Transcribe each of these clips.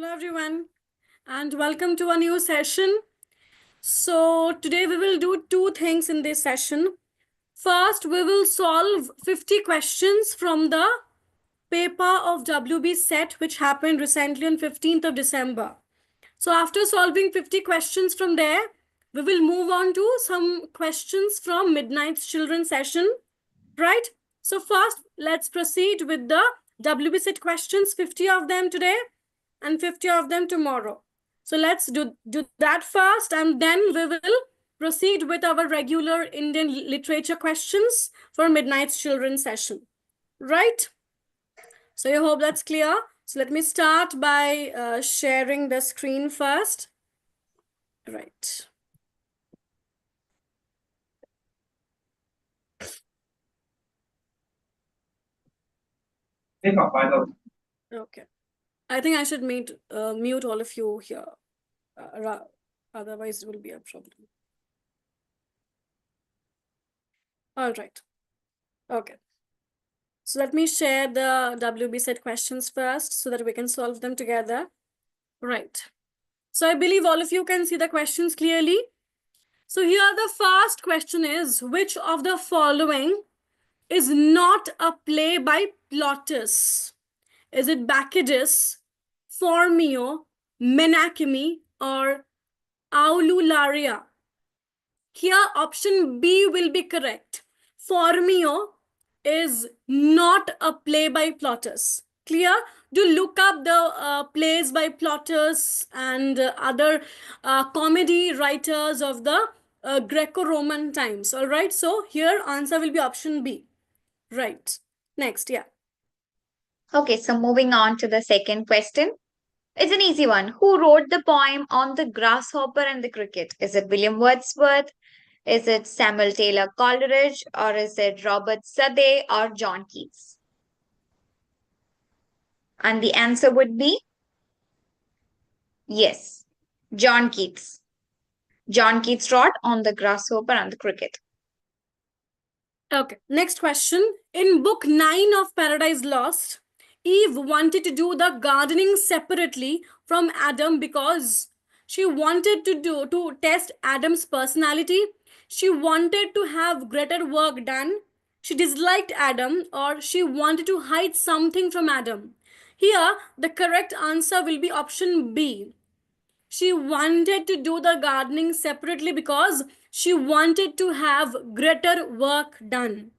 Hello everyone and welcome to a new session. So today we will do two things in this session. First, we will solve 50 questions from the paper of WB set which happened recently on 15th of December. So after solving 50 questions from there, we will move on to some questions from Midnight's Children session, right? So first, let's proceed with the WB set questions, 50 of them today and 50 of them tomorrow. So let's do that first, and then we will proceed with our regular Indian literature questions for Midnight's Children session, right? So I hope that's clear. So let me start by sharing the screen first. Right. Okay. I think I should mute all of you here. Otherwise, it will be a problem. All right. Okay. So let me share the WB set questions first so that we can solve them together. Right. So I believe all of you can see the questions clearly. So here the first question is, which of the following is not a play by Plautus? Is it Bacchus, Phormio, Menachemi, or Aulularia? Here option B will be correct. Phormio is not a play by Plautus. Clear? Do look up the plays by Plautus and other comedy writers of the Greco-Roman times. All right. So here answer will be option B. Right. Next. Yeah. Okay, so moving on to the second question. It's an easy one. Who wrote the poem on the grasshopper and the cricket? Is it William Wordsworth? Is it Samuel Taylor Coleridge? Or is it Robert Southey or John Keats? And the answer would be yes, John Keats. John Keats wrote on the grasshopper and the cricket. Okay. Next question. In book 9 of Paradise Lost, Eve wanted to do the gardening separately from Adam because she wanted to test Adam's personality. She wanted to have greater work done. She disliked Adam, or she wanted to hide something from Adam. Here, the correct answer will be option B. She wanted to do the gardening separately because she wanted to have greater work done.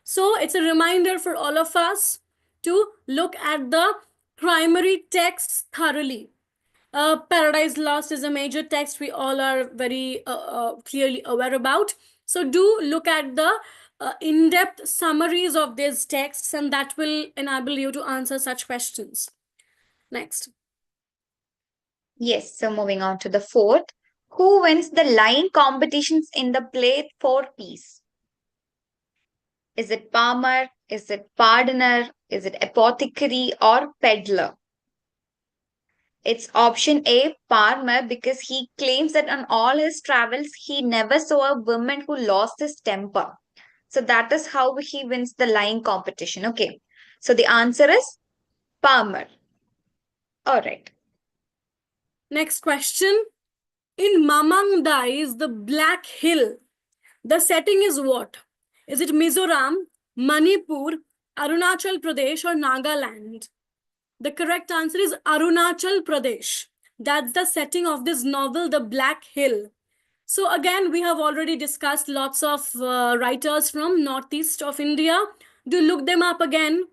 So it's a reminder for all of us to look at the primary texts thoroughly. Paradise Lost is a major text we all are very clearly aware about. So do look at the in-depth summaries of these texts, and that will enable you to answer such questions. Next. Yes, so moving on to the fourth. Who wins the line competitions in the play Four Piece? Is it Palmer? Is it Pardoner? Is it Apothecary or Peddler? It's option A, Palmer, because he claims that on all his travels, he never saw a woman who lost his temper. So that is how he wins the lying competition. Okay. So the answer is Palmer. All right. Next question. In Mamang Dai's The Black Hill, the setting is what? Is it Mizoram, Manipur, Arunachal Pradesh, or Nagaland? The correct answer is Arunachal Pradesh. That's the setting of this novel, The Black Hill. So again, we have already discussed lots of writers from northeast of India. Do look them up again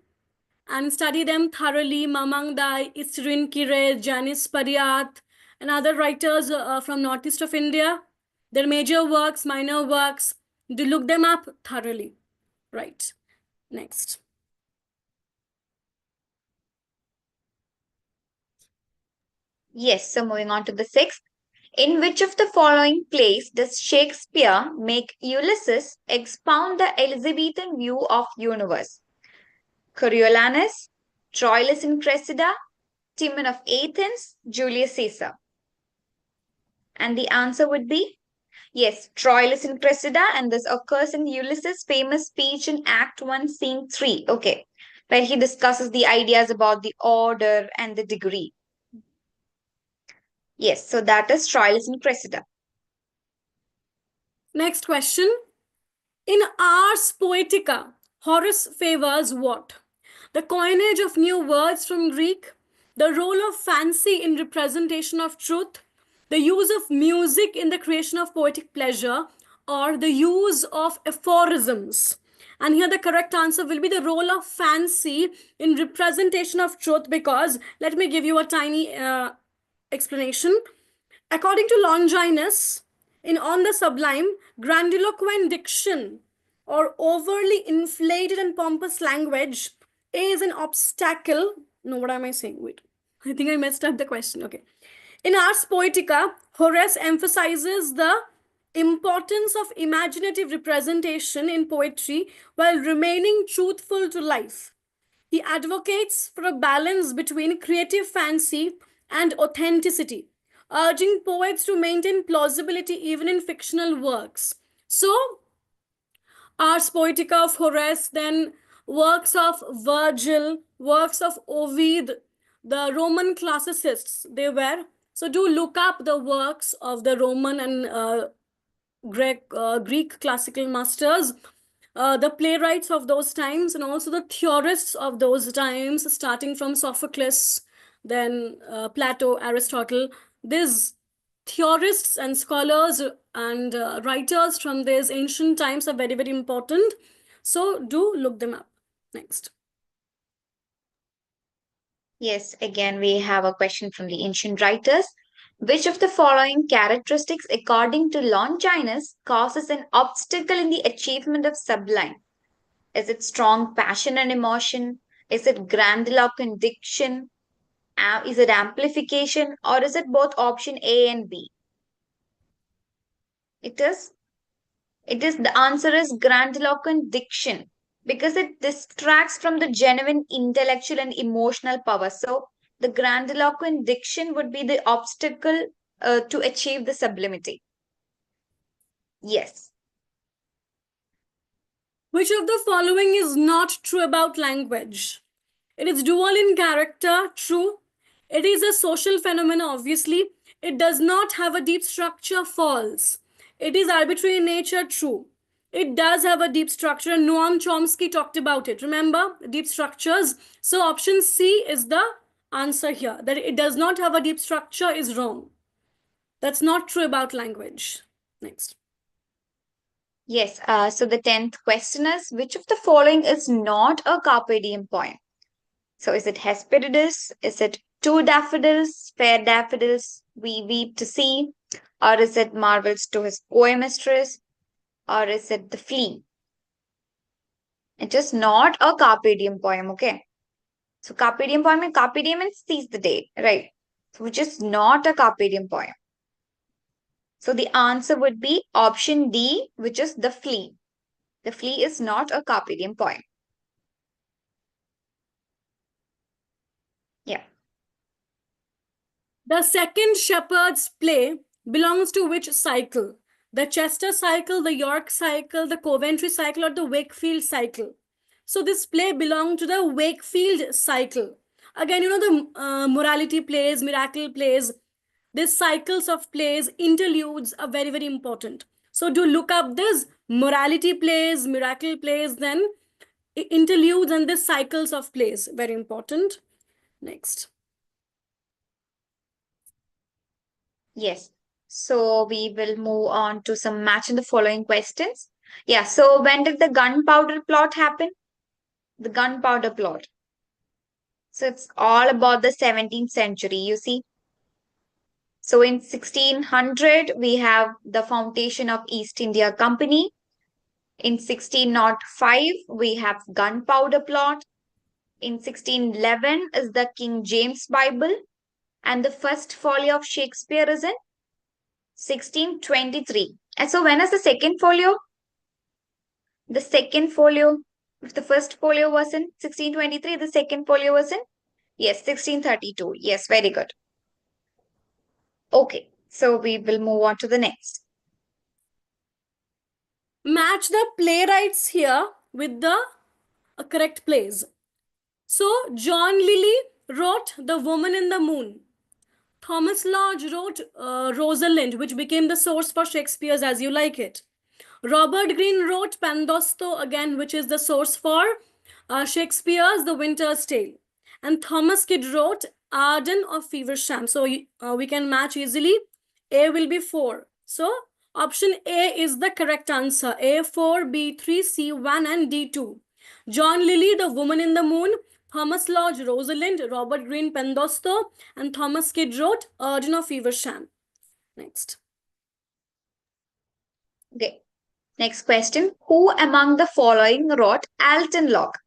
and study them thoroughly. Mamang Dai, Isrin Kire, Janice Pariat, and other writers from northeast of India. Their major works, minor works, do look them up thoroughly. Right. Next. Yes, so moving on to the sixth. In which of the following plays does Shakespeare make Ulysses expound the Elizabethan view of universe? Coriolanus, Troilus and Cressida, Timon of Athens, Julius Caesar. And the answer would be yes, Troilus and Cressida, and this occurs in Ulysses' famous speech in Act 1, Scene 3. Okay, where he discusses the ideas about the order and the degree. Yes, so that is Troilus and Cressida. Next question. In Ars Poetica, Horace favors what? The coinage of new words from Greek, the role of fancy in representation of truth, the use of music in the creation of poetic pleasure, or the use of aphorisms. And here the correct answer will be the role of fancy in representation of truth, because let me give you a tiny explanation. According to Longinus, in On the Sublime, grandiloquent diction or overly inflated and pompous language is an obstacle. No, what am I saying? Wait, I think I messed up the question. Okay. In Ars Poetica, Horace emphasizes the importance of imaginative representation in poetry while remaining truthful to life. He advocates for a balance between creative fancy and authenticity, urging poets to maintain plausibility even in fictional works. So, Ars Poetica of Horace, then works of Virgil, works of Ovid, the Roman classicists, they were. So, do look up the works of the Roman and Greek classical masters, the playwrights of those times, and also the theorists of those times, starting from Sophocles, then Plato, Aristotle. These theorists and scholars and writers from these ancient times are very, very important. So do look them up. Next. Yes, again, we have a question from the ancient writers. Which of the following characteristics, according to Longinus, causes an obstacle in the achievement of sublime? Is it strong passion and emotion? Is it grandiloquent diction? Is it amplification? Or is it both option A and B? It is. It is the answer is grandiloquent diction because it distracts from the genuine intellectual and emotional power. So the grandiloquent diction would be the obstacle to achieve the sublimity. Yes. Which of the following is not true about language? It is dual in character, true. It is a social phenomenon, obviously. It does not have a deep structure, false. It is arbitrary in nature, true. It does have a deep structure, and Noam Chomsky talked about it. Remember, deep structures. So option C is the answer here. That it does not have a deep structure is wrong. That's not true about language. Next. Yes. So the 10th question is which of the following is not a carpe diem poem? So is it Hesperides? Is it two daffodils, fair daffodils, we weep to see? Or is it marvels to his poem mistress? Or is it the flea? It is not a carpe diem poem, okay? So carpe diem poem and carpe diem means seize the day, right? So which is not a carpe diem poem. So the answer would be option D, which is the flea. The flea is not a carpe diem poem. Yeah. The second shepherd's play belongs to which cycle? The Chester cycle, the York cycle, the Coventry cycle, or the Wakefield cycle? So this play belonged to the Wakefield cycle. Again, you know the morality plays, miracle plays, these cycles of plays, interludes are very, very important. So do look up this morality plays, miracle plays, then interludes and the cycles of plays. Very important. Next. Yes. So we will move on to some match in the following questions. Yeah. So when did the gunpowder plot happen? The gunpowder plot. So it's all about the 17th century, you see. So in 1600, we have the foundation of East India Company. In 1605, we have gunpowder plot. In 1611 is the King James Bible. And the first folio of Shakespeare is in 1623. And so when is the second folio? The second folio, if the first folio was in 1623, the second folio was in, yes, 1632. Yes, very good. Okay, so we will move on to the next. Match the playwrights here with the correct plays. So, John Lilly wrote The Woman in the Moon. Thomas Lodge wrote Rosalind, which became the source for Shakespeare's As You Like It. Robert Greene wrote Pandosto again, which is the source for Shakespeare's The Winter's Tale. And Thomas Kidd wrote Arden of Feversham. So we can match easily. A will be 4. So option A is the correct answer. A 4, B 3, C 1 and D 2. John Lilly, The Woman in the Moon. Thomas Lodge, Rosalind. Robert Greene, Pandosto. And Thomas Kidd wrote Arden of Feversham. Next. Okay. Next question. Who among the following wrote Alton Locke?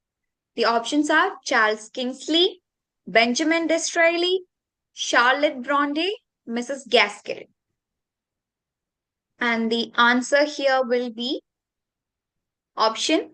The options are Charles Kingsley, Benjamin Disraeli, Charlotte Bronte, Mrs. Gaskell. And the answer here will be option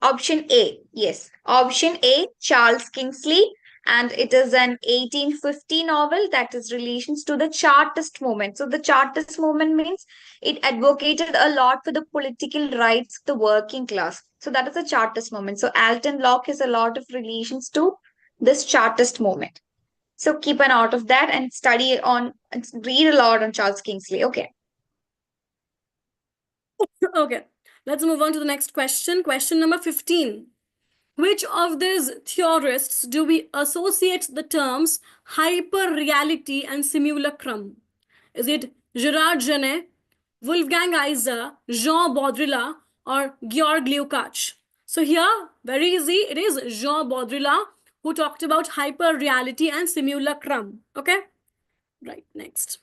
A. Yes, option A, Charles Kingsley. And it is an 1850 novel that is relations to the Chartist movement. So the Chartist movement means it advocated a lot for the political rights of the working class. So that is the Chartist movement. So Alton Locke has a lot of relations to this Chartist movement. So keep an out of that and study on, read a lot on Charles Kingsley. Okay. Okay, let's move on to the next question. Question number 15. Which of these theorists do we associate the terms hyperreality and simulacrum? Is it Gerard Genet, Wolfgang Iser, Jean Baudrillard, or Georg Lukács? So here, very easy, it is Jean Baudrillard who talked about hyperreality and simulacrum. Okay? Right, next.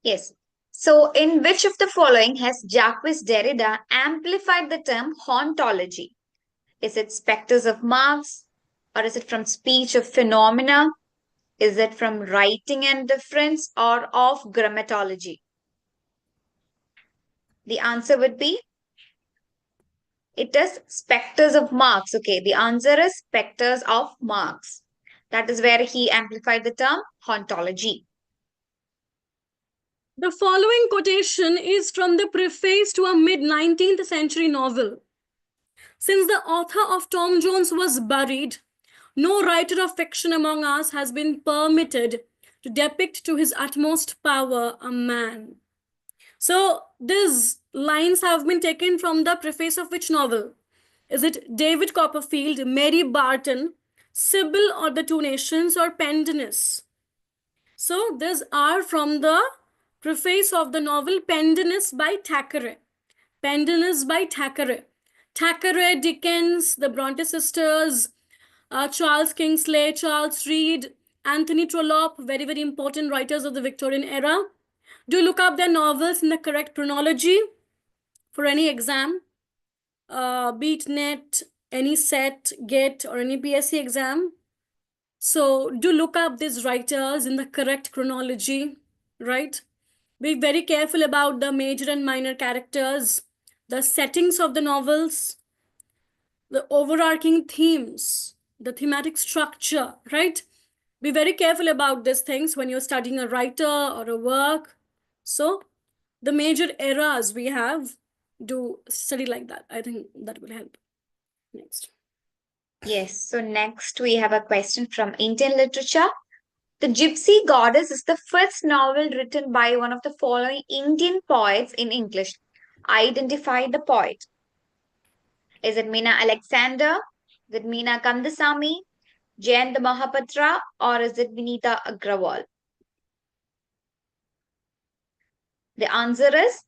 Yes. So, in which of the following has Jacques Derrida amplified the term hauntology? Is it specters of Marx? Or is it from speech of phenomena? Is it from writing and difference or of grammatology? The answer would be it is specters of Marx. Okay, the answer is specters of Marx. That is where he amplified the term hauntology. The following quotation is from the preface to a mid 19th century novel. Since the author of Tom Jones was buried, no writer of fiction among us has been permitted to depict to his utmost power a man. So these lines have been taken from the preface of which novel? Is it David Copperfield, Mary Barton, Sybil or the Two Nations, or Pendennis? So these are from the preface of the novel Pendennis by Thackeray. Pendennis by Thackeray. Thackeray, Dickens, the Bronte sisters, Charles Kingsley, Charles Reade, Anthony Trollope, very, very important writers of the Victorian era. Do look up their novels in the correct chronology for any exam, be it NET, any SET, GET, or any PSC exam. So do look up these writers in the correct chronology, right? Be very careful about the major and minor characters, the settings of the novels, the overarching themes, the thematic structure, right? Be very careful about these things when you're studying a writer or a work. So the major eras we have, do study like that. I think that will help. Next. Yes, so next we have a question from Indian literature. The Gypsy Goddess is the first novel written by one of the following Indian poets in English. Identify the poet. Is it Meena Alexander? Is it Meena Kandasamy? Jayant Mahapatra? Or is it Vinita Agrawal? The answer is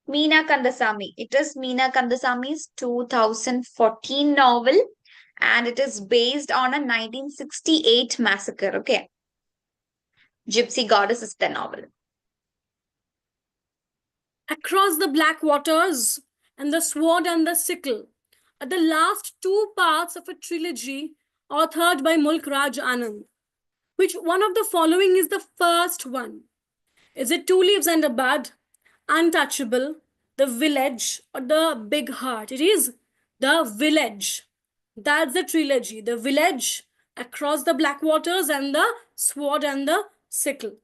Meena Kandasamy. It is Meena Kandasamy's 2014 novel and it is based on a 1968 massacre. Okay. Gypsy Goddess is the novel. Across the Black Waters and The Sword and the Sickle are the last two parts of a trilogy authored by Mulk Raj Anand. Which one of the following is the first one? Is it Two Leaves and a Bud, Untouchable, The Village, or The Big Heart? It is The Village. That's the trilogy. The Village, Across the Black Waters, and The Sword and the Sickle.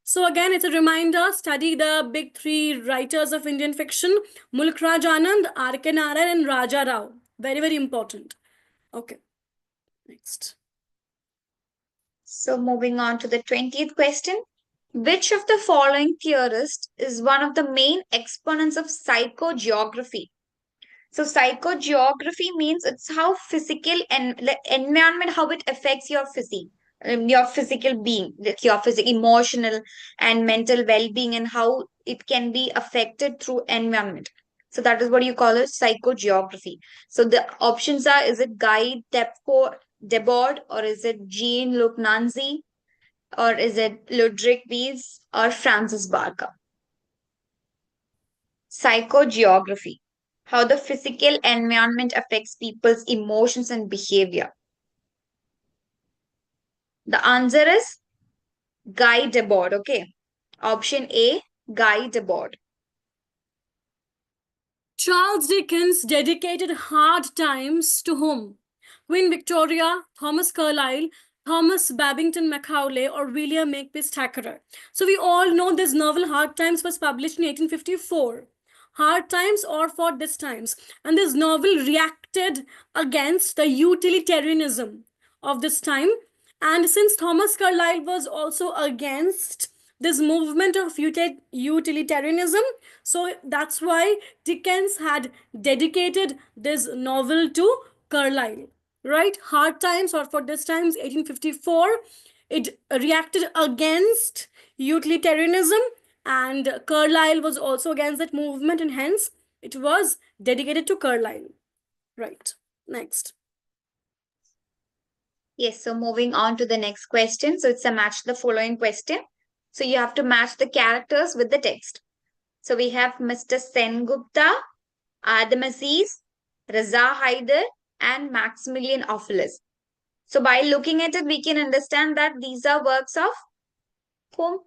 So again, it's a reminder, study the big three writers of Indian fiction, Mulk Raj Anand, R.K. Narayan, and Raja Rao. Very, very important. Okay, next. So, moving on to the 20th question. Which of the following theorists is one of the main exponents of psychogeography? So psychogeography means it's how physical and environment, how it affects your physique, your physical being, like your physical, emotional and mental well-being, and how it can be affected through environment. So that is what you call it psychogeography. So the options are: is it Guy Debord, or is it Jean-Luc Nancy, or is it Ludwig Wies, or Francis Barker? Psychogeography, how the physical environment affects people's emotions and behavior. The answer is Guy Debord. Okay. Option A, Guy Debord. Charles Dickens dedicated Hard Times to whom? Queen Victoria, Thomas Carlyle, Thomas Babington Macaulay, or William Makepeace Thackeray. So we all know this novel Hard Times was published in 1854. Hard Times or For This Times. And this novel reacted against the utilitarianism of this time. And since Thomas Carlyle was also against this movement of utilitarianism, so that's why Dickens had dedicated this novel to Carlyle. Right? Hard Times or For This Times, 1854. It reacted against utilitarianism, and Carlyle was also against that movement, and hence it was dedicated to Carlyle. Right. Next. Yes, so moving on to the next question. So it's a match the following question. So you have to match the characters with the text. So we have Mr. Sengupta, Adam Aziz, Raza Haider, and Maximilian Ophelis. So by looking at it, we can understand that these are works of whom?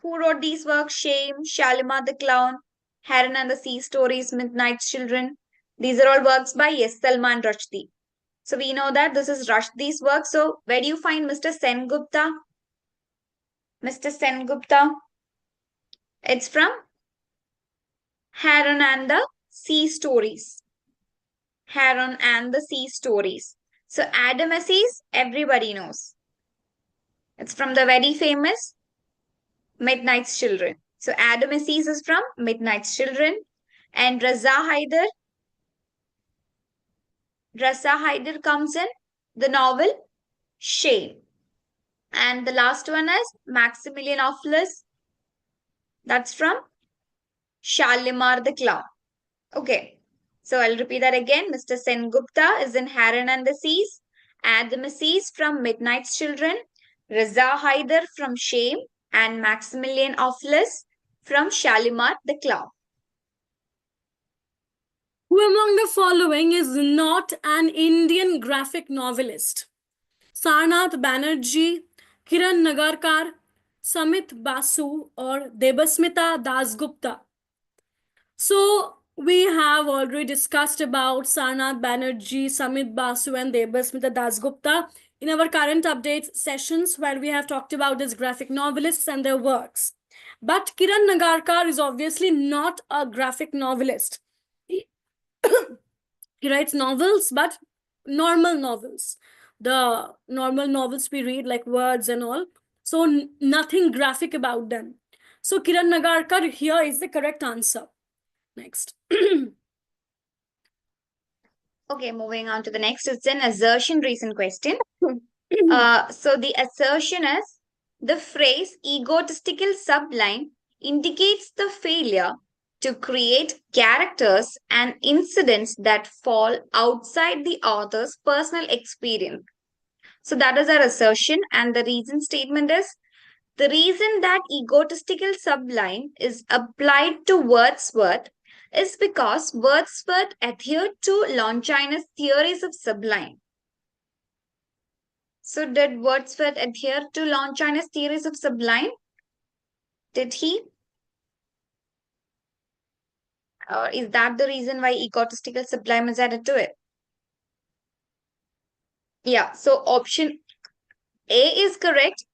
Who wrote these works? Shame, Shalimar the Clown, Heron and the Sea Stories, Midnight's Children. These are all works by Yes Salman Rushdie. So we know that this is Rushdie's work. So where do you find Mr. Sengupta? Mr. Sengupta. It's from Heron and the Sea Stories. Heron and the Sea Stories. So Adam Aziz, everybody knows. It's from the very famous Midnight's Children. So Adam Aziz is from Midnight's Children. And Raza Haider comes in the novel Shame. And the last one is Maximilian Ophelis. That's from Shalimar the Clown. Okay. So I'll repeat that again. Mr. Sengupta is in Heron and the Seas. Adam Aziz from Midnight's Children. Raza Haider from Shame. And Maximilian Ophelis from Shalimar the Clown. Who among the following is not an Indian graphic novelist? Sarnath Banerjee, Kiran Nagarkar, Samit Basu, or Debasmita Dasgupta? So we have already discussed about Sarnath Banerjee, Samit Basu, and Debasmita Dasgupta in our current updates sessions, where we have talked about these graphic novelists and their works. But Kiran Nagarkar is obviously not a graphic novelist. He writes novels, but normal novels. The normal novels we read, like words and all. So nothing graphic about them. So Kiran Nagarkar here is the correct answer. Next. Okay, moving on to the next. It's an assertion reason question. So the assertion is the phrase egotistical subline indicates the failure to create characters and incidents that fall outside the author's personal experience. So that is our assertion, and the reason statement is the reason that egotistical subline is applied to Wordsworth is because Wordsworth adhered to Longinus' theories of sublime. So, did Wordsworth adhere to Longinus' theories of sublime? Did he? Or is that the reason why egotistical sublime is added to it? Yeah, so option A is correct,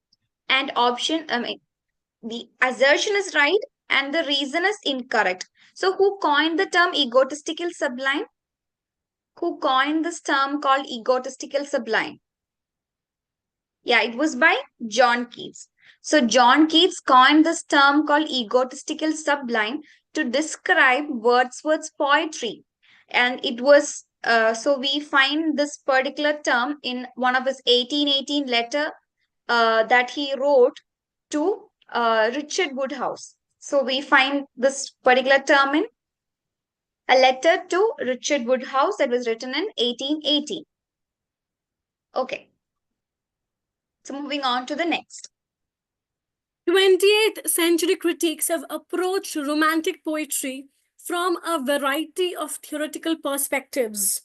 and the assertion is right, and the reason is incorrect. So, who coined the term egotistical sublime? who coined this term called egotistical sublime? Yeah, it was by John Keats. So, John Keats coined this term called egotistical sublime to describe Wordsworth's poetry. And it was, so we find this particular term in one of his 1818 letter that he wrote to Richard Woodhouse. So, we find this particular term in a letter to Richard Woodhouse that was written in 1880. Okay, so moving on to the next. 20th century critics have approached romantic poetry from a variety of theoretical perspectives.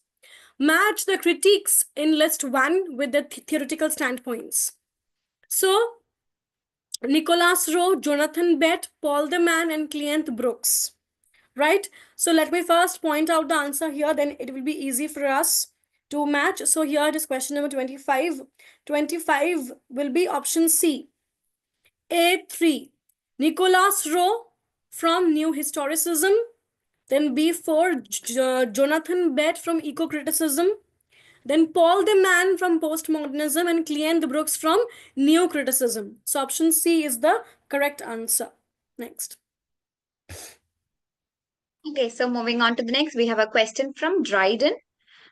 Match the critiques in list 1 with the theoretical standpoints. So, Nicholas Rowe, Jonathan Bett, Paul the Man, and Cleanth Brooks. Right? So let me first point out the answer here, then it will be easy for us to match. So here it is question number 25. 25 will be option C. A3. Nicholas Rowe from New Historicism. Then B4. Jonathan Bett from Eco-Criticism. Then Paul the Man from Postmodernism and Cleanth Brooks from New Criticism. So option C is the correct answer. Next. Okay, so moving on to the next, we have a question from Dryden.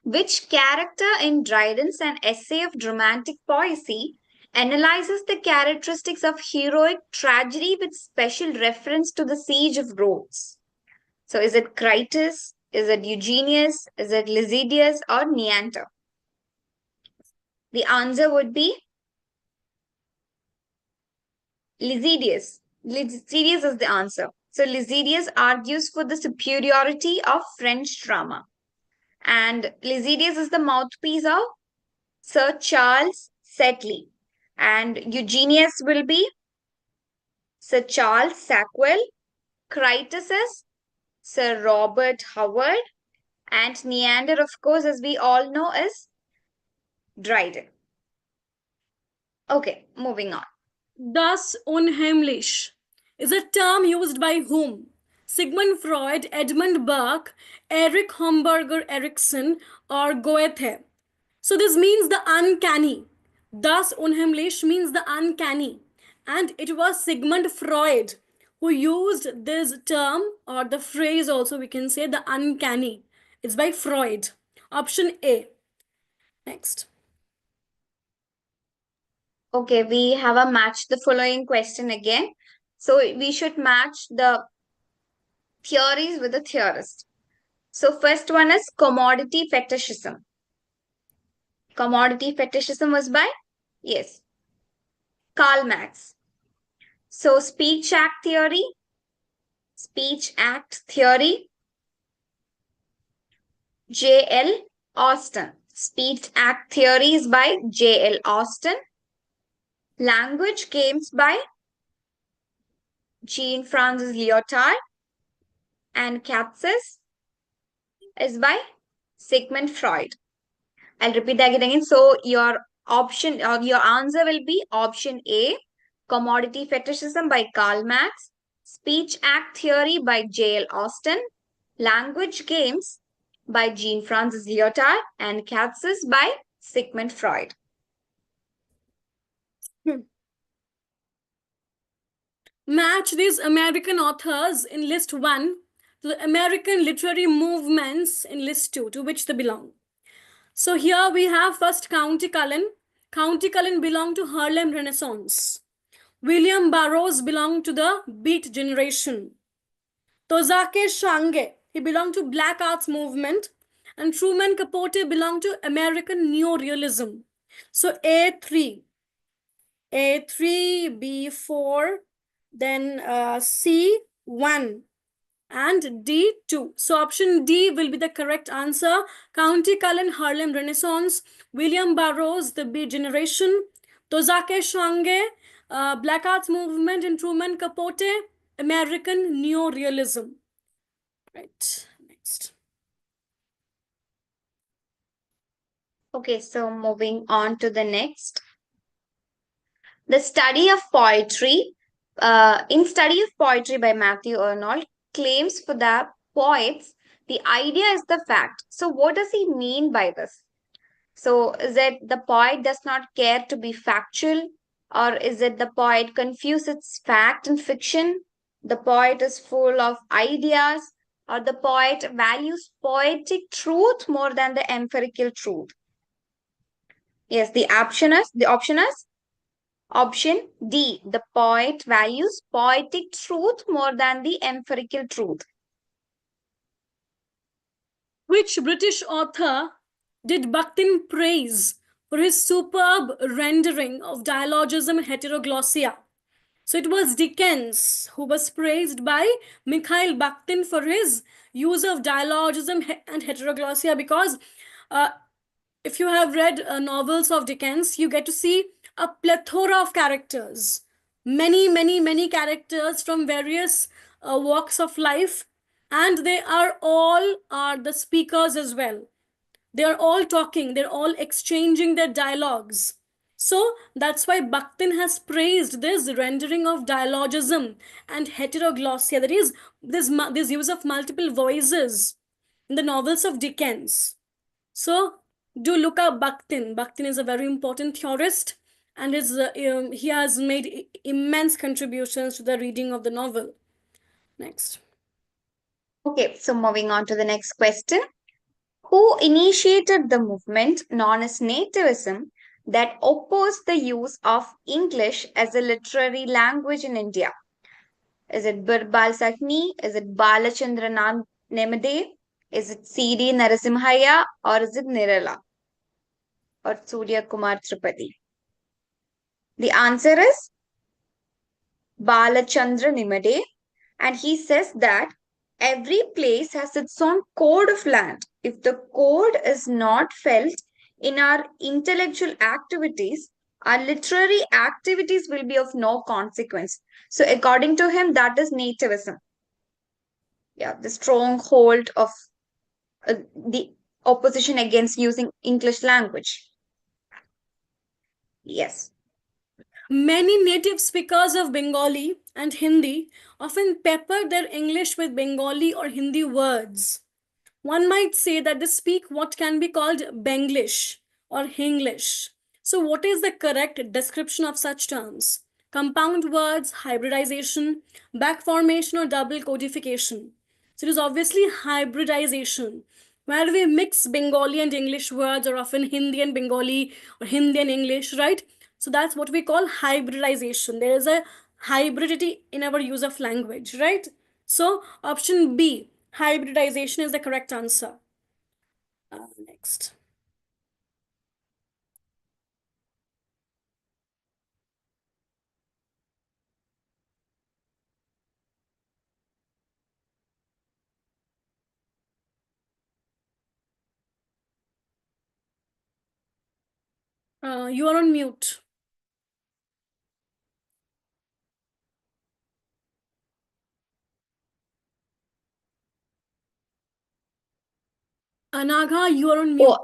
Which character in Dryden's An Essay of Romantic Poesy analyzes the characteristics of heroic tragedy with special reference to the siege of Rhodes? So, is it Critus? Is it Eugenius? Is it Lycidius or Neander? The answer would be Lycidius. Lycidius is the answer. So, Lycidius argues for the superiority of French drama. And Lycidius is the mouthpiece of Sir Charles Sedley. And Eugenius will be Sir Charles Sackwell. Critus is Sir Robert Howard. And Neander, of course, as we all know, is Dryden. Okay, moving on. Das Unheimlich is a term used by whom? Sigmund Freud, Edmund Burke, Erich Homburger Erikson, or Goethe. So this means the uncanny. Das Unheimlich means the uncanny. And it was Sigmund Freud who used this term, or the phrase also we can say, the uncanny. It's by Freud. Option A. Next. Okay, we have a match the following question again. So we should match the theories with the theorist. So first one is commodity fetishism. Commodity fetishism was by, yes, Karl Marx. So speech act theory, J.L. Austin. Speech act theory is by J.L. Austin. Language games by Jean Francis Lyotard. And Capsis is by Sigmund Freud. I'll repeat that again. So your option or your answer will be option A, commodity fetishism by Karl Marx, speech act theory by J.L. Austin, language games by Jean Francis Lyotard, and Capsis by Sigmund Freud. Match these American authors in list 1 to the American literary movements in list 2 to which they belong. So here we have first County Cullen. County Cullen belonged to Harlem Renaissance. William Burroughs belonged to the Beat generation. Tozake Shange, he belonged to Black Arts movement. And Truman Capote belonged to American Neorealism. So A3, B4, then C1 and D2. So option D will be the correct answer. County Cullen, Harlem Renaissance, William Burroughs, the Beat generation, Tozake Shange, Black Arts movement, and Truman Capote, American Neorealism. Right, next. Okay, so moving on to the next. The study of poetry, in Study of Poetry by Matthew Arnold, claims for the poets The idea is the fact. So, what does he mean by this? So, is it the poet does not care to be factual? Or is it the poet confuses fact and fiction? The poet is full of ideas? Or the poet values poetic truth more than the empirical truth? Yes, the option is option D. The poet values poetic truth more than the empirical truth. Which British author did Bakhtin praise for his superb rendering of dialogism and heteroglossia? So it was Dickens who was praised by Mikhail Bakhtin for his use of dialogism and heteroglossia, because uh, if you have read novels of Dickens, you get to see a plethora of characters, many characters from various walks of life, and they are all are the speakers as well. They are all talking, they're all exchanging their dialogues. So that's why Bakhtin has praised this rendering of dialogism and heteroglossia, that is, this use of multiple voices in the novels of Dickens. So do look up Bakhtin. Bakhtin is a very important theorist, and he has made immense contributions to the reading of the novel. Next. Okay, so moving on to the next question. Who initiated the movement known as nativism that opposed the use of English as a literary language in India? Is it Birbal Sakni? Is it Balachandra Nemade? Is it C.D. Narasimhaya? Or is it Nirala? Or Surya Kumar Tripathi? The answer is Balachandra Nimade, and he says that every place has its own code of land. If the code is not felt in our intellectual activities, our literary activities will be of no consequence. So, according to him, that is nativism. Yeah, the stronghold of the opposition against using English language. Yes. Many native speakers of Bengali and Hindi often pepper their English with Bengali or Hindi words. One might say that they speak what can be called Benglish or Hinglish. So, what is the correct description of such terms? Compound words, hybridization, back formation, or double codification? So, it is obviously hybridization, where we mix Bengali and English words, or often Hindi and Bengali, or Hindi and English, right? So, that's what we call hybridization. There is a hybridity in our use of language, right? So, option B, hybridization, is the correct answer. Next. You are on mute. Anagha, you are on mute. Oh,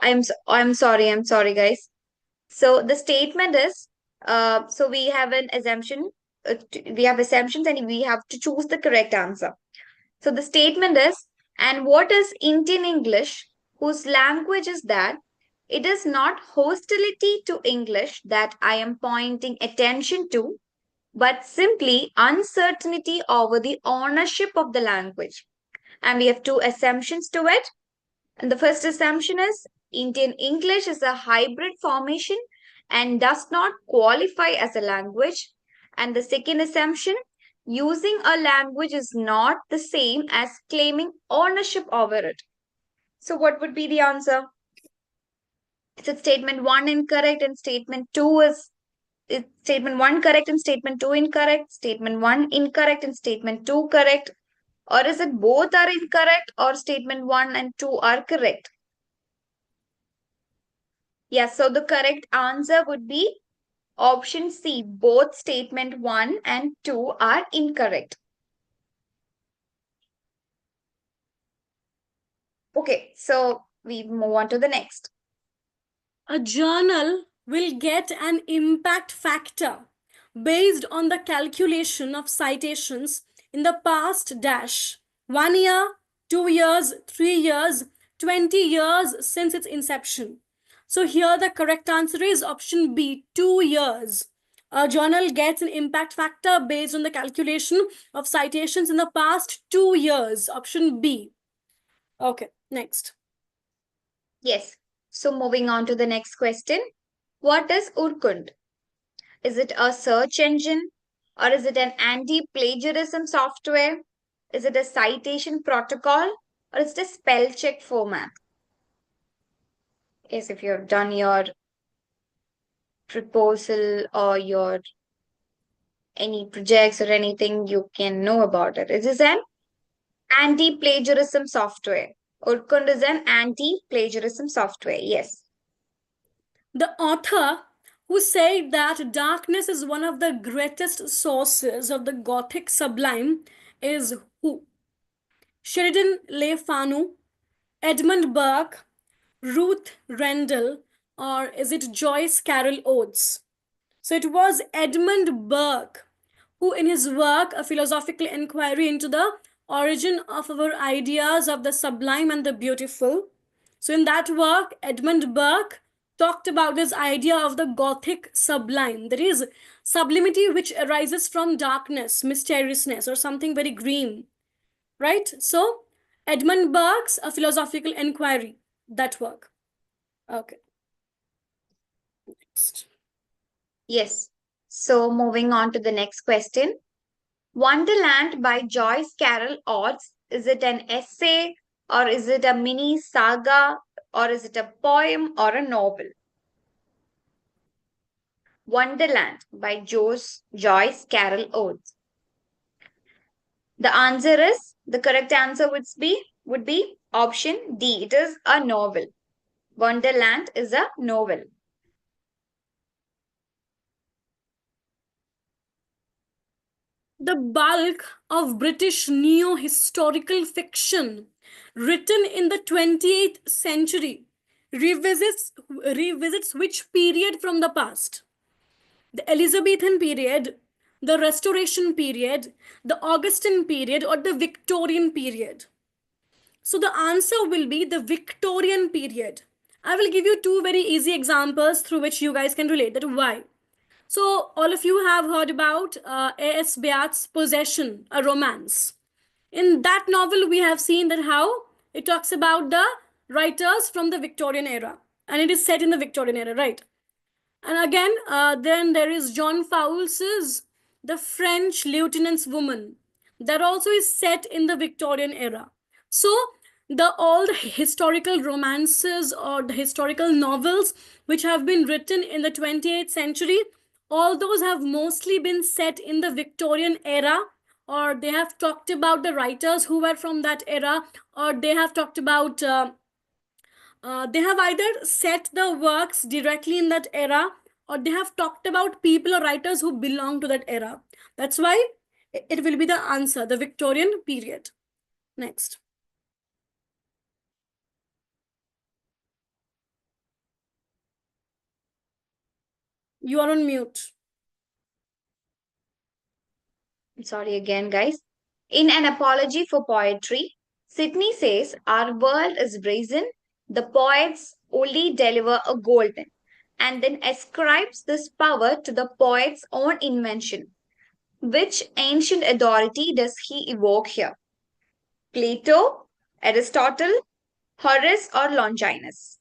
I'm sorry, guys. So the statement is, so we have an assumption, we have assumptions, and we have to choose the correct answer. So the statement is, and what is Indian English, whose language is that? It is not hostility to English that I am pointing attention to, but simply uncertainty over the ownership of the language. And we have two assumptions to it. And the first assumption is Indian English is a hybrid formation and does not qualify as a language. And the second assumption, using a language is not the same as claiming ownership over it. So, what would be the answer? Is it statement one incorrect and statement two is statement one correct and statement two incorrect? Statement one incorrect and statement two correct? Or is it both are incorrect or statement one and two are correct? Yes, so the correct answer would be option C. Both statement 1 and 2 are incorrect. Okay, so we move on to the next. A journal will get an impact factor based on the calculation of citations in the past dash 1 year, 2 years, 3 years, 20 years since its inception. So here the correct answer is option B, 2 years. A journal gets an impact factor based on the calculation of citations in the past 2 years. Option B. Okay, next. Yes. So moving on to the next question. What is Urkund? Is it a search engine or is it an anti-plagiarism software? Is it a citation protocol or is it a spell check format? Yes, if you have done your proposal or your any projects or anything, you can know about it. It is an anti-plagiarism software. Urkund is an anti-plagiarism software. Yes. The author who said that darkness is one of the greatest sources of the Gothic sublime is who? Sheridan Le Fanu, Edmund Burke, Ruth Rendell, or is it Joyce Carol Oates? So it was Edmund Burke who, in his work, A Philosophical Inquiry into the Origin of Our Ideas of the Sublime and the Beautiful. So, in that work, Edmund Burke talked about this idea of the Gothic sublime. That is, sublimity which arises from darkness, mysteriousness, or something very green. Right? So, Edmund Burke's A Philosophical Inquiry, that work. Okay, next. Yes. So moving on to the next question. Wonderland by Joyce Carol Oates. Is it an essay or is it a mini saga or is it a poem or a novel? Wonderland by Joyce Carol Oates. The correct answer would be option D. It is a novel. Wonderland is a novel. The bulk of British neo historical fiction written in the 28th century revisits which period from the past? The Elizabethan period, the Restoration period, the Augustan period, or the Victorian period? So the answer will be the Victorian period. I will give you two very easy examples through which you guys can relate that why. So, all of you have heard about A.S. Byatt's Possession, a romance. In that novel, we have seen that how it talks about the writers from the Victorian era. And it is set in the Victorian era, right? And again, then there is John Fowles's The French Lieutenant's Woman. That also is set in the Victorian era. So, the all the historical romances or the historical novels which have been written in the 28th century, all those have mostly been set in the Victorian era, or they have talked about the writers who were from that era, or they have talked about they have either set the works directly in that era or they have talked about people or writers who belong to that era. That's why it will be the answer, the Victorian period. Next. You are on mute. Sorry again, guys. In an apology for poetry, Sidney says, our world is brazen, the poets only deliver a golden, and then ascribes this power to the poet's own invention. Which ancient authority does he evoke here? Plato, Aristotle, Horace, or Longinus?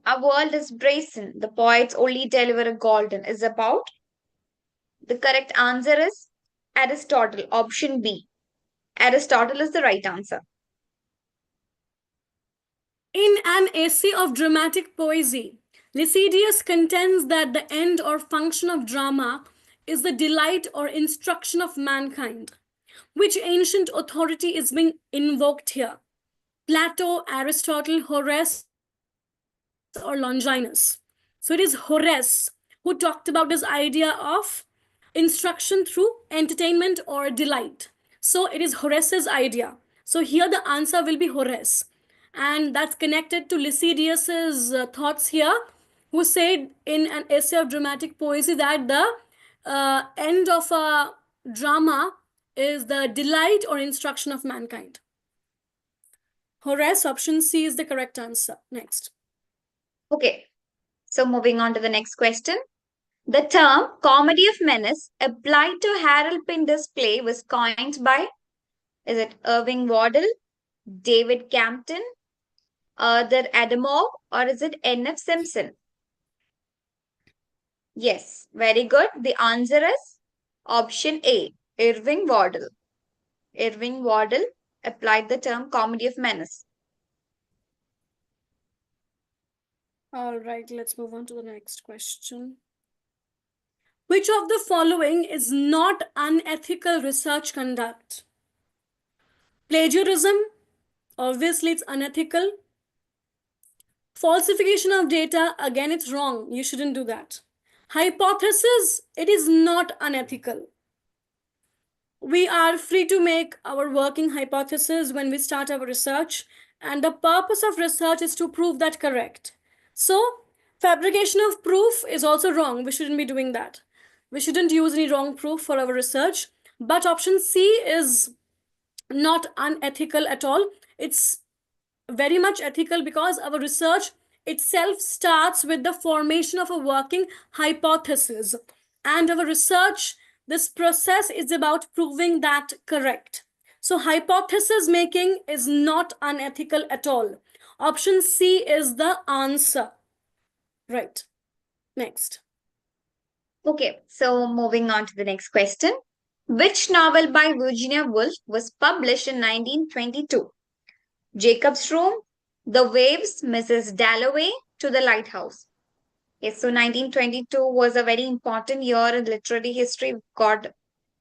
Our world is brazen, the poets only deliver a golden is about. The correct answer is Aristotle, option B. Aristotle is the right answer. In an essay of dramatic poesy, Lycidius contends that the end or function of drama is the delight or instruction of mankind. Which ancient authority is being invoked here? Plato, Aristotle, Horace, or Longinus? So it is Horace who talked about this idea of instruction through entertainment or delight. So it is Horace's idea. So here the answer will be Horace. And that's connected to Lycidius's thoughts here, who said in an essay of dramatic poesy that the end of a drama is the delight or instruction of mankind. Horace, option C is the correct answer. Next. Okay, so moving on to the next question. The term comedy of menace applied to Harold Pinter's play was coined by, is it Irving Waddell, David Campton, Arthur Adamov, or is it N.F. Simpson? Yes, very good. The answer is option A, Irving Waddell. Irving Waddell applied the term comedy of menace. All right, let's move on to the next question. Which of the following is not unethical research conduct? Plagiarism, obviously it's unethical. Falsification of data, again it's wrong. You shouldn't do that. Hypothesis, it is not unethical. We are free to make our working hypothesis when we start our research, and the purpose of research is to prove that correct. So, fabrication of proof is also wrong. We shouldn't be doing that. We shouldn't use any wrong proof for our research. But option C is not unethical at all. It's very much ethical because our research itself starts with the formation of a working hypothesis, and our research, this process is about proving that correct. So hypothesis making is not unethical at all. Option C is the answer. Right. Next. Okay, so moving on to the next question. Which novel by Virginia Woolf was published in 1922? Jacob's Room, The Waves, Mrs. Dalloway, To the Lighthouse. Yes, so 1922 was a very important year in literary history. We've got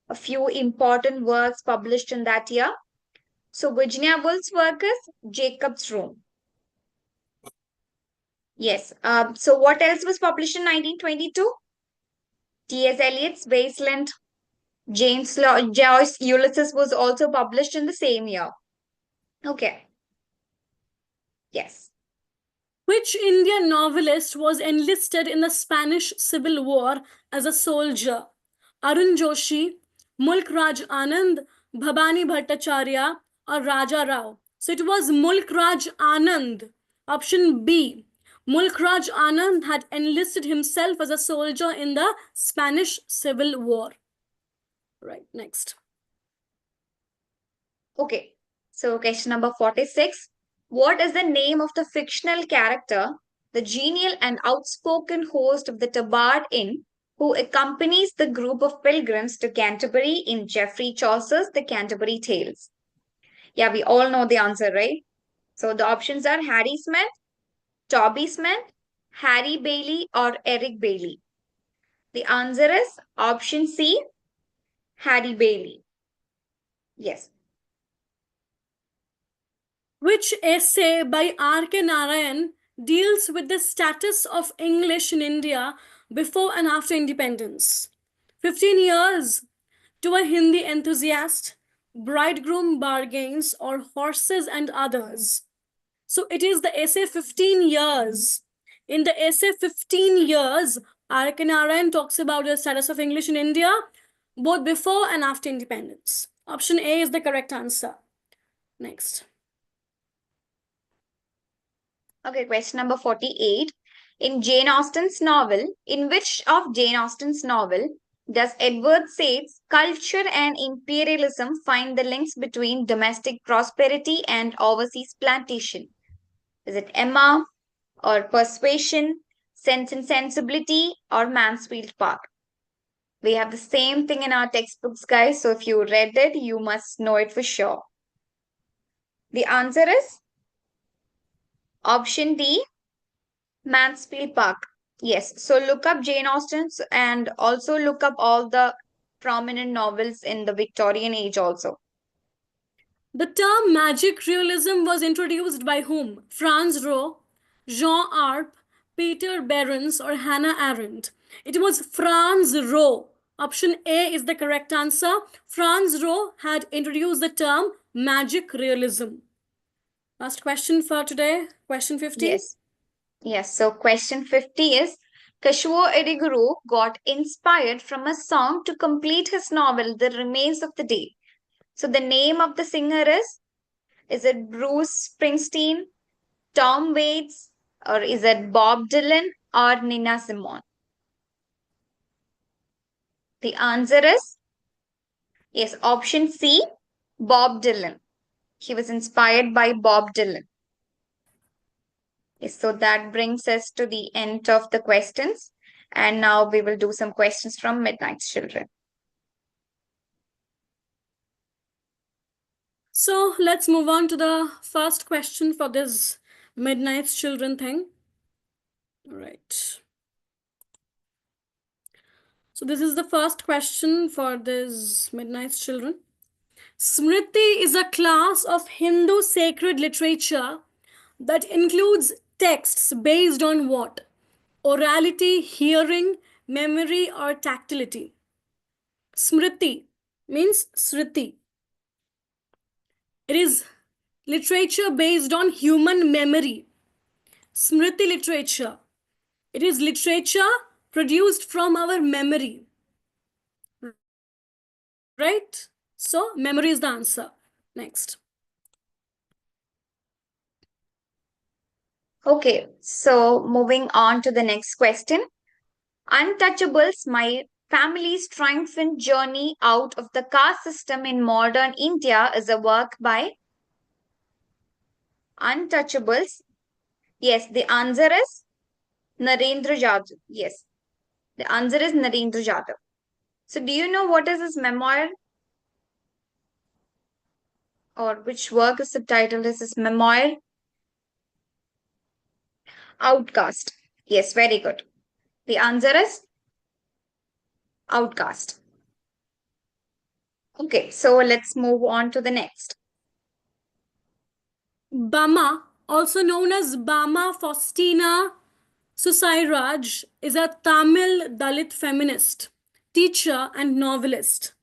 a few important works published in that year. So Virginia Woolf's work is Jacob's Room. Yes. So what else was published in 1922? T.S. Eliot's Wasteland. Joyce Ulysses was also published in the same year. Okay. Yes. Which Indian novelist was enlisted in the Spanish Civil War as a soldier? Arun Joshi, Mulk Raj Anand, Bhabani Bhattacharya, or Raja Rao? So it was Mulk Raj Anand. Option B. Mulk Raj Anand had enlisted himself as a soldier in the Spanish Civil War. Right, next. Okay. So question number 46. What is the name of the fictional character, the genial and outspoken host of the Tabard Inn, who accompanies the group of pilgrims to Canterbury in Geoffrey Chaucer's The Canterbury Tales? Yeah, we all know the answer, right? So the options are Harry Smith, Toby Smith, Harry Bailey, or Eric Bailey. The answer is option C, Harry Bailey. Yes. Which essay by R.K. Narayan deals with the status of English in India before and after independence? 15 years to a Hindi enthusiast, bridegroom bargains, or horses and others. So it is the essay 15 years. In the essay 15 years, R.K. Narayan talks about the status of English in India both before and after independence. Option A is the correct answer. Next. Okay, question number 48. In Jane Austen's novel, in which of Jane Austen's novel does Edward Said's culture and imperialism find the links between domestic prosperity and overseas plantation? Is it Emma or Persuasion, Sense and Sensibility, or Mansfield Park? We have the same thing in our textbooks, guys. So if you read it, you must know it for sure. The answer is option D, Mansfield Park. Yes. So look up Jane Austen's and also look up all the prominent novels in the Victorian age also. The term magic realism was introduced by whom? Franz Roh, Jean Arp, Peter Behrens, or Hannah Arendt? It was Franz Roh. Option A is the correct answer. Franz Roh had introduced the term magic realism. Last question for today, question 50. Yes. Yes. So question 50 is Kashua Iriguru got inspired from a song to complete his novel The Remains of the Day. So the name of the singer is it Bruce Springsteen, Tom Waits, or is it Bob Dylan or Nina Simone? The answer is yes, option C, Bob Dylan. He was inspired by Bob Dylan. Yes, so that brings us to the end of the questions. And now we will do some questions from Midnight's Children. So let's move on to the first question for this Midnight's Children thing. All right. So this is the first question for this Midnight's Children. Smriti is a class of Hindu sacred literature that includes texts based on what? Orality, hearing, memory, or tactility. Smriti means Sriti. It is literature based on human memory. Smriti literature. It is literature produced from our memory. Right? So, memory is the answer. Next. Okay, so moving on to the next question. Untouchables, my family's triumphant journey out of the caste system in modern India is a work by Untouchables. Yes, the answer is Narendra Jadhav. Yes, the answer is Narendra Jadhav. So, do you know what is his memoir or which work is subtitled as his memoir? Outcast. Yes, very good. The answer is Outcast. Okay, so let's move on to the next. Bama, also known as Bama Faustina Susairaj, is a Tamil Dalit feminist, teacher, and novelist.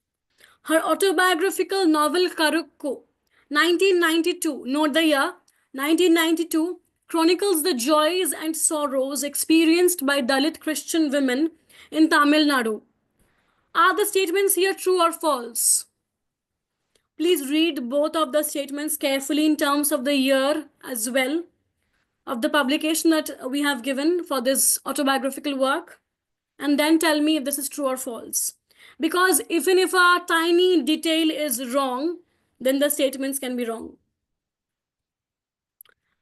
Her autobiographical novel Karukku, 1992, note the year, 1992, chronicles the joys and sorrows experienced by Dalit Christian women in Tamil Nadu. Are the statements here true or false? Please read both of the statements carefully in terms of the year as well of the publication that we have given for this autobiographical work, and then tell me if this is true or false. Because even if a tiny detail is wrong, then the statements can be wrong.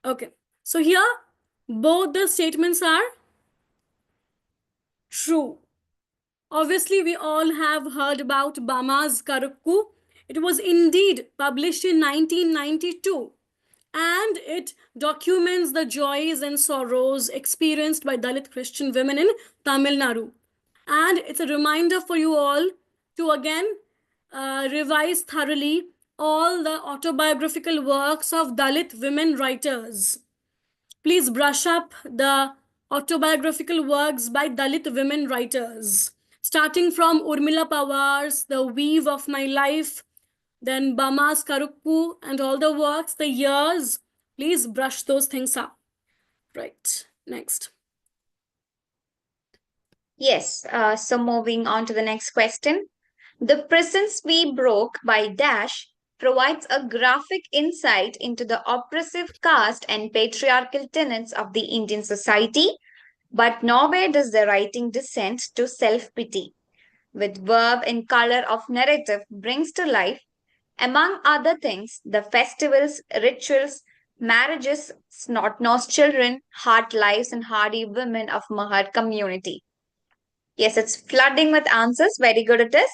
Okay, so here both the statements are true. Obviously, we all have heard about Bama's Karukku. It was indeed published in 1992, and it documents the joys and sorrows experienced by Dalit Christian women in Tamil Nadu. And it's a reminder for you all to again revise thoroughly all the autobiographical works of Dalit women writers. Please brush up the autobiographical works by Dalit women writers, starting from Urmila Pawar's The Weave of My Life, then Bama's Karukku, and all the works, the years. Please brush those things up. Right, next. Yes, so moving on to the next question. The Prisons We Broke by Dash provides a graphic insight into the oppressive caste and patriarchal tenets of the Indian society, but nowhere does the writing descend to self pity. With verb and color of narrative brings to life, among other things, the festivals, rituals, marriages, snot-nosed children, hard lives, and hardy women of Mahar community. Yes, it's flooding with answers. Very good it is.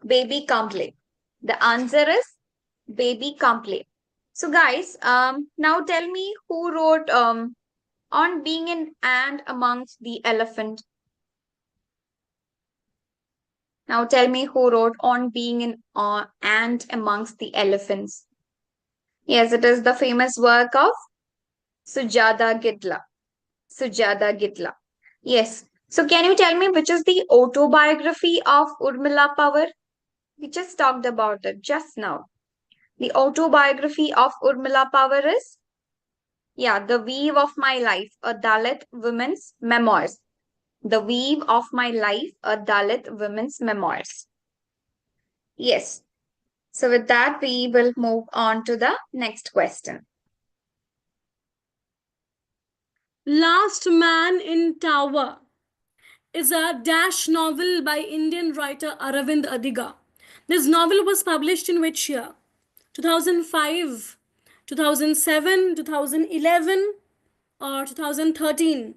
Baby Complaint. The answer is Baby Complaint. So guys, now tell me who wrote On Being an Ant Amongst the Elephant. Now tell me who wrote On Being an Ant Amongst the Elephants. Yes, it is the famous work of Sujata Gidla. Sujata Gidla. Yes. So can you tell me which is the autobiography of Urmila Power? We just talked about it just now. The autobiography of Urmila Power is, yeah, The Weave of My Life, a Dalit woman's memoirs. The Weave of My Life, a Dalit woman's memoirs. Yes. So, with that, we will move on to the next question. Last Man in Tower is a dash novel by Indian writer Aravind Adiga. This novel was published in which year? 2005, 2007, 2011, or 2013?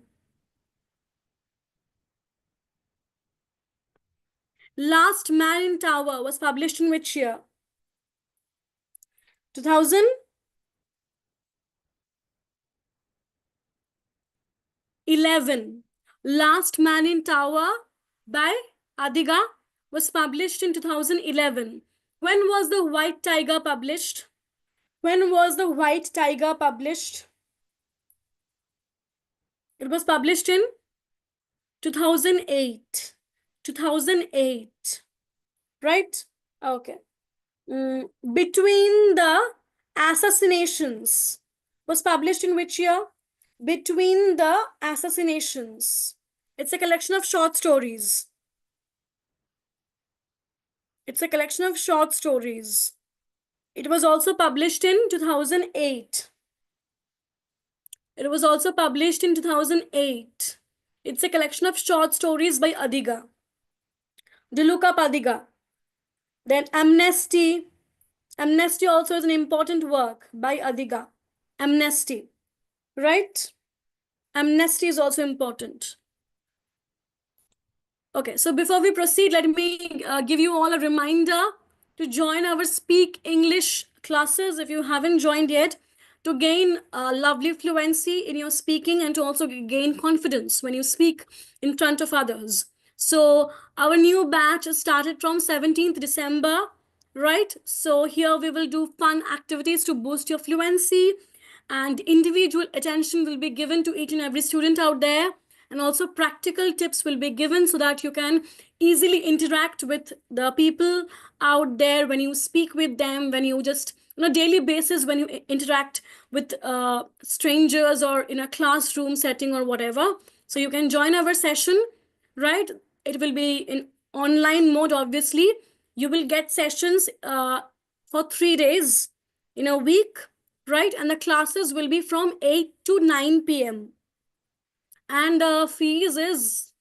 Last Man in Tower was published in which year? 2011. Last Man in Tower by Adiga was published in 2011. When was The White Tiger published? When was The White Tiger published? It was published in 2008. 2008. Right? Okay. Between the Assassinations was published in which year? Between the Assassinations. It's a collection of short stories. It's a collection of short stories. It was also published in 2008. It was also published in 2008. It's a collection of short stories by Adiga. Do look up Adiga. Then Amnesty. Amnesty also is an important work by Adiga. Amnesty. Right? Amnesty is also important. Okay, so before we proceed, let me give you all a reminder to join our Speak English classes if you haven't joined yet, to gain lovely fluency in your speaking and to also gain confidence when you speak in front of others. So our new batch started from 17th December, right? So here we will do fun activities to boost your fluency, and individual attention will be given to each and every student out there, and also practical tips will be given so that you can easily interact with the people out there when you speak with them, when you just on a daily basis, when you interact with strangers or in a classroom setting or whatever. So you can join our session, right? It will be in online mode, obviously. You will get sessions for 3 days in a week, right? And the classes will be from 8 to 9 p.m. And the fees is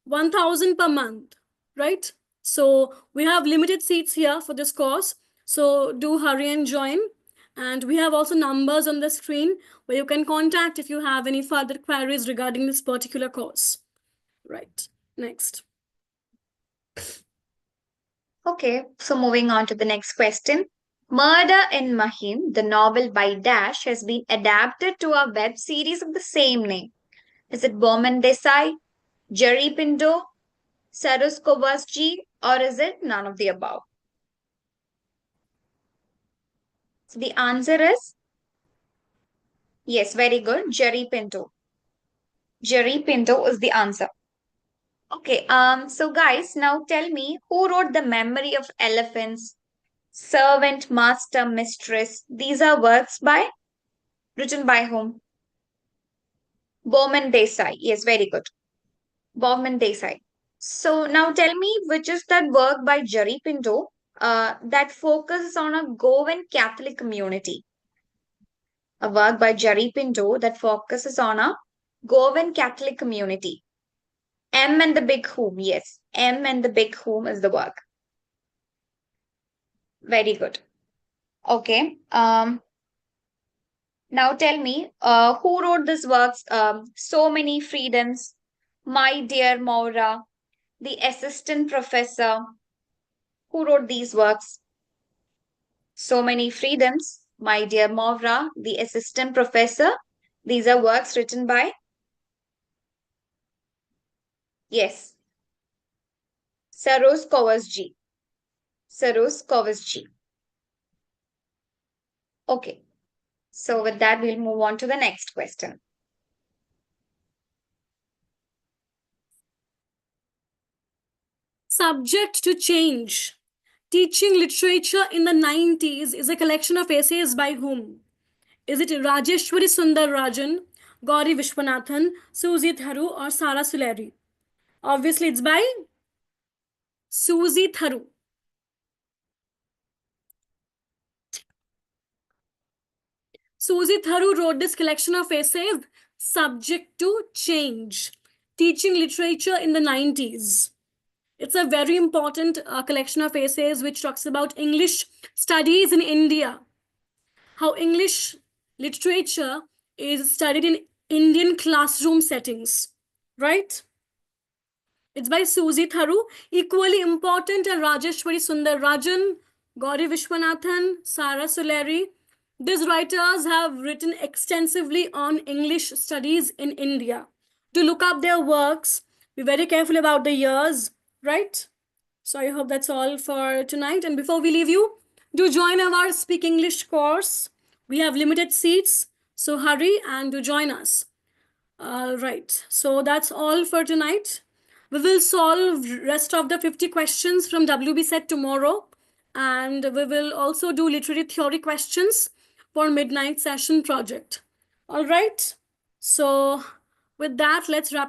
1000 per month, right? So we have limited seats here for this course. So do hurry and join. And we have also numbers on the screen where you can contact if you have any further queries regarding this particular course. Right. Next. Okay, so moving on to the next question. Murder in Mahim, the novel by Dash, has been adapted to a web series of the same name. Is it Bowman Desai, Jerry Pinto, Sarus Kowalski, or is it none of the above? So the answer is yes, very good, Jerry Pinto. Jerry Pinto is the answer. Okay, so guys, now tell me who wrote The Memory of Elephants, Servant, Master, Mistress? These are works by written by whom? Bowman Desai. Yes, very good. Bowman Desai. So now tell me which is that work by Jerry Pinto that focuses on a Goan Catholic community. A work by Jerry Pinto that focuses on a Goan Catholic community. M and the Big Whom. Yes, M and the Big Whom is the work. Very good. Okay. Now tell me, who wrote these works? So Many Freedoms, My Dear Maura, The Assistant Professor. Who wrote these works? So Many Freedoms, My Dear Maura, The Assistant Professor. These are works written by, yes, Saros Kowalski. Saros Kowalski. Okay. So with that, we'll move on to the next question. Subject to Change. Teaching Literature in the 90s is a collection of essays by whom? Is it Rajeshwari Sundar Rajan, Gauri Vishwanathan, Susie Tharu, or Sara Suleri? Obviously, it's by Susie Tharu. Susie Tharu wrote this collection of essays, Subject to Change, Teaching Literature in the 90s. It's a very important collection of essays which talks about English studies in India, how English literature is studied in Indian classroom settings, right? It's by Susie Tharu. Equally important are Rajeshwari Sundararajan, Gauri Vishwanathan, Sara Soleri. These writers have written extensively on English studies in India. To look up their works, be very careful about the years, right? So I hope that's all for tonight. And before we leave you, do join our Speak English course. We have limited seats, so hurry and do join us. All right. So that's all for tonight. We will solve rest of the 50 questions from WB set tomorrow. And we will also do literary theory questions for midnight session project. All right. So with that, let's wrap up.